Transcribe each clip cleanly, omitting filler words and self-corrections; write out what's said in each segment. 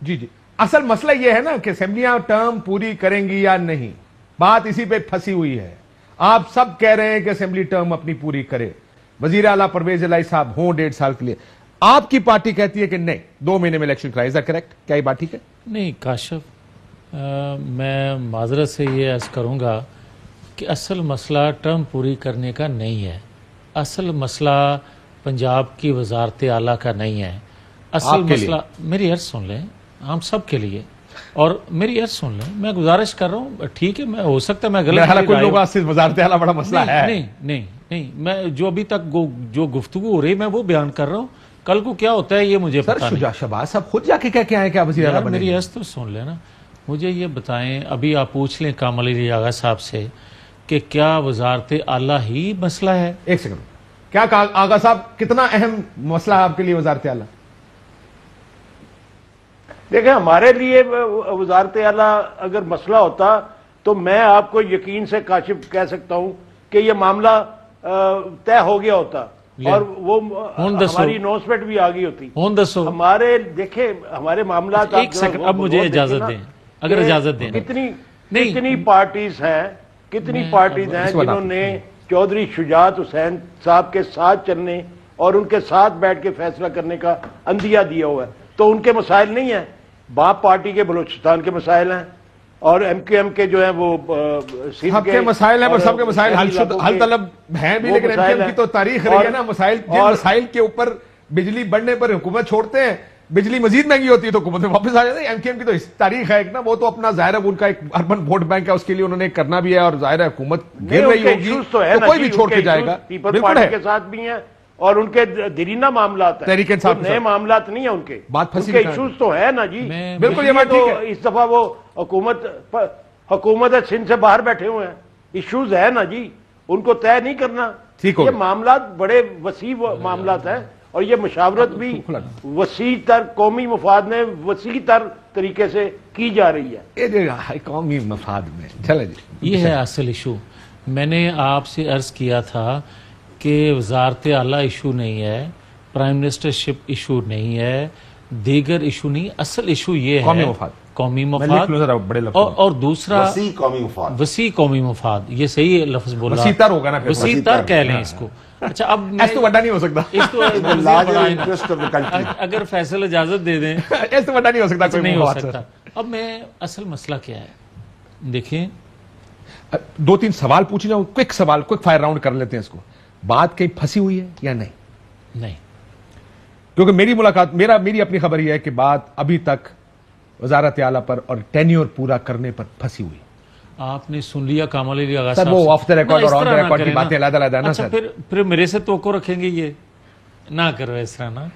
جی جی اصل مسئلہ یہ ہے نا کہ اسمبلیاں ٹرم پوری کریں گی یا نہیں, بات اسی پہ پھنسی ہوئی ہے. آپ سب کہہ رہے ہیں کہ اسمبلی ٹرم اپنی پوری کرے, وزیر اعلیٰ پرویز الہی صاحب ہوں 1.5 سال کے لیے, آپ کی پارٹی کہتی ہے کہ نہیں 2 مہینے میں الیکشن کرائے. Is that correct? کیا یہ بات ٹھیک ہے؟ نہیں کاشف, میں معذرت سے یہ عرض کروں گا کہ اصل مسئلہ ٹرم پوری کرنے کا نہیں ہے. اصل مسئلہ پنجاب کی وزارت اعلیٰ کا نہیں ہے. اصل مسئلہ, میری عرض سن لیں, ہم سب کے لیے, اور میری عرض سن لیں, میں گزارش کر رہا ہوں, ٹھیک ہے میں ہو سکتا ہے میں غلط, کوئی لوگ صرف وزارت اعلیٰ بڑا مسئلہ ہے. نہیں, میں جو ابھی تک جو گفتگو ہو رہی میں وہ بیان کر رہا ہوں. کل کو کیا ہوتا ہے یہ مجھے پتہ نہیں. شہباز صاحب خود جا کے کہہ کے آئے کیا وزیر اعلیٰ بنے؟ میری عرض تو سن لینا, مجھے یہ بتائیں, ابھی آپ پوچھ لیں کامل علی آغا صاحب سے کہ کیا وزارت اعلیٰ ہی مسئلہ ہے؟ ایک سیکنڈ, کیا آغا صاحب کتنا اہم مسئلہ ہے آپ کے لیے وزارت اعلیٰ؟ دیکھیں ہمارے لیے وزارت اعلیٰ اگر مسئلہ ہوتا تو میں آپ کو یقین سے کاشف کہہ سکتا ہوں کہ یہ معاملہ طے ہو گیا ہوتا اور وہ ہماری اناؤنسمنٹ بھی آ گئی ہوتی. ہمارے دیکھیں ہمارے معاملات, ایک سیکنڈ اب مجھے اجازت دیں, اگر اجازت دیں. کتنی پارٹیز ہیں جنہوں نے چودھری شجاعت حسین صاحب کے ساتھ چلنے اور ان کے ساتھ بیٹھ کے فیصلہ کرنے کا عندیہ دیا ہوا ہے, تو ان کے مسائل نہیں ہیں. باپ پارٹی کے بلوچستان کے مسائل ہیں اور ایم کیو ایم کے جو ہیں وہ سب کے مسائل ہیں, اور سب کے مسائل حل طلب ہیں بھی, لیکن ایم کیو ایم کی تو تاریخ رہی ہے نا. مسائل کے اوپر بجلی بڑھنے پر حکومت چھوڑتے ہیں, بجلی مزید مہنگی ہوتی ہے تو حکومت میں واپس آ جاتے ہیں. ایم کیو ایم کی تو تاریخ ہے ایک نا, وہ تو اپنا ظاہر ہے ان کا ایک اربن ووٹ بینک ہے, اس کے لیے انہوں نے کرنا بھی ہے, اور ظاہر ہے حکومت گر رہی ہوگی تو کوئی بھی چھوڑ کے جائے گا. پیپل پارٹی کے ساتھ بھی ہیں اور ان کے دیرینہ معاملات ہیں, نئے معاملات نہیں ہیں ان کے, ایشوز تو ہے نا جی. بالکل یہ بات ٹھیک ہے, اس دفعہ وہ حکومت سندھ سے باہر بیٹھے ہوئے ہیں, ایشوز ہے نا جی, ان کو طے نہیں کرنا. یہ معاملات بڑے وسیع معاملات ہیں, اور یہ مشاورت بھی وسیع تر قومی مفاد میں وسیع تر طریقے سے کی جا رہی ہے. قومی مفاد میں چلے جی, یہ ہے اصل ایشو. میں نے آپ سے عرض کیا تھا کہ وزارت اعلیٰ ایشو نہیں ہے, پرائم منسٹر شپ ایشو نہیں ہے, دیگر ایشو نہیں. اصل ایشو یہ ہے قومی مفاد, اور دوسرا وسیع قومی مفاد. یہ صحیح لفظ بولا, وسیع تر ہوگا نا, وسیع تر کہہ لیں اس کو. اچھا اب ایسا تو بڑا نہیں ہو سکتا, اگر فیصل اجازت دے دیں ایسا بڑا نہیں ہو سکتا, نہیں ہو سکتا. اب میں اصل مسئلہ کیا ہے دیکھیں, 2-3 سوال پوچھ جاؤں, کوئک سوال, کوئک فائر راؤنڈ کر لیتے ہیں اس کو. بات کہیں پھنسی ہوئی ہے یا نہیں؟ نہیں, کیونکہ میری ملاقات, میری اپنی خبر یہ ہے کہ بات ابھی تک وزارت اعلیٰ پر اور ٹینیور پورا کرنے پر پھنسی ہوئی. آپ نے سن لیا کامل علی آغا صاحب, وہ آف دا ریکارڈ اور آن دا ریکارڈ کی باتیں علیحدہ علیحدہ نا. اچھا پھر میرے سے توقع رکھیں گے, یہ نہ کرو اس طرح نا.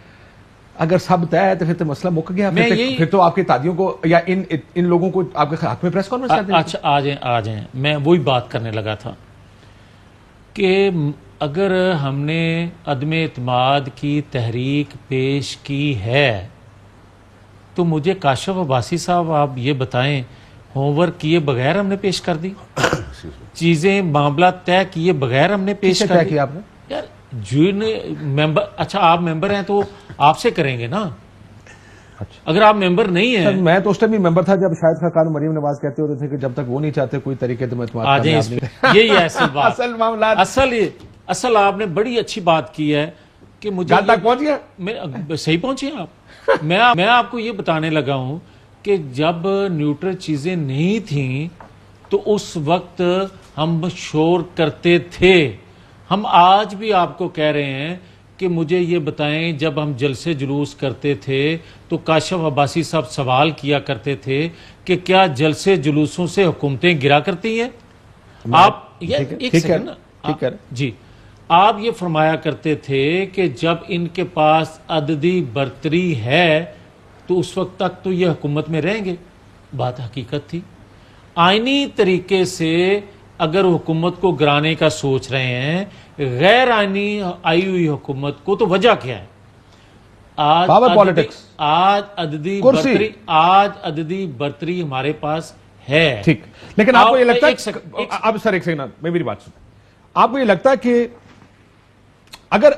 اگر سب طے ہے تو پھر تو مسئلہ مک گیا. پھر تو آپ کے تادیوں کو یا ان لوگوں کو آپ کے ہاتھ میں پریس کانفرنس کرتے ہیں. اچھا آ جائیں, میں وہی بات کرنے لگا تھا کہ اگر ہم نے عدم اعتماد کی تحریک پیش کی ہے تو مجھے کاشف عباسی صاحب آپ یہ بتائیں, ہوم ورک کیے بغیر ہم نے پیش کر دی چیزیں, معاملات طے کیے بغیر ہم نے پیش کر دی. آپ نے یار جن ممبر, اچھا آپ ممبر ہیں تو آپ سے کریں گے نا, اگر آپ ممبر نہیں ہیں. میں تو اس ٹائم بھی ممبر تھا جب شاہد خاقان مریم نواز کہتے ہوتے تھے کہ جب تک وہ نہیں چاہتے کوئی طریقے تو آ جائیں, یہی ہے اصل بات, اصل معاملات. اصل آپ نے بڑی اچھی بات کی ہے کہ مجھے تک پہنچ گیا, صحیح پہنچے آپ. میں آپ کو یہ بتانے لگا ہوں کہ جب نیوٹرل چیزیں نہیں تھیں تو اس وقت ہم شور کرتے تھے. ہم آج بھی آپ کو کہہ رہے ہیں کہ مجھے یہ بتائیں, جب ہم جلسے جلوس کرتے تھے تو کاشف عباسی صاحب سوال کیا کرتے تھے کہ کیا جلسے جلوسوں سے حکومتیں گرا کرتی ہیں؟ آپ ایک سیکنڈ جی, آپ یہ فرمایا کرتے تھے کہ جب ان کے پاس عددی برتری ہے تو اس وقت تک تو یہ حکومت میں رہیں گے. بات حقیقت تھی. آئینی طریقے سے اگر حکومت کو گرانے کا سوچ رہے ہیں, غیر آئینی آئی ہوئی حکومت کو, تو وجہ کیا ہے؟ آج عددی برتری ہمارے پاس ہے. ٹھیک, لیکن آپ کو یہ لگتا ہے, اب سر ایک سیکنڈ میں میری بات سن, آپ کو یہ لگتا ہے کہ اگر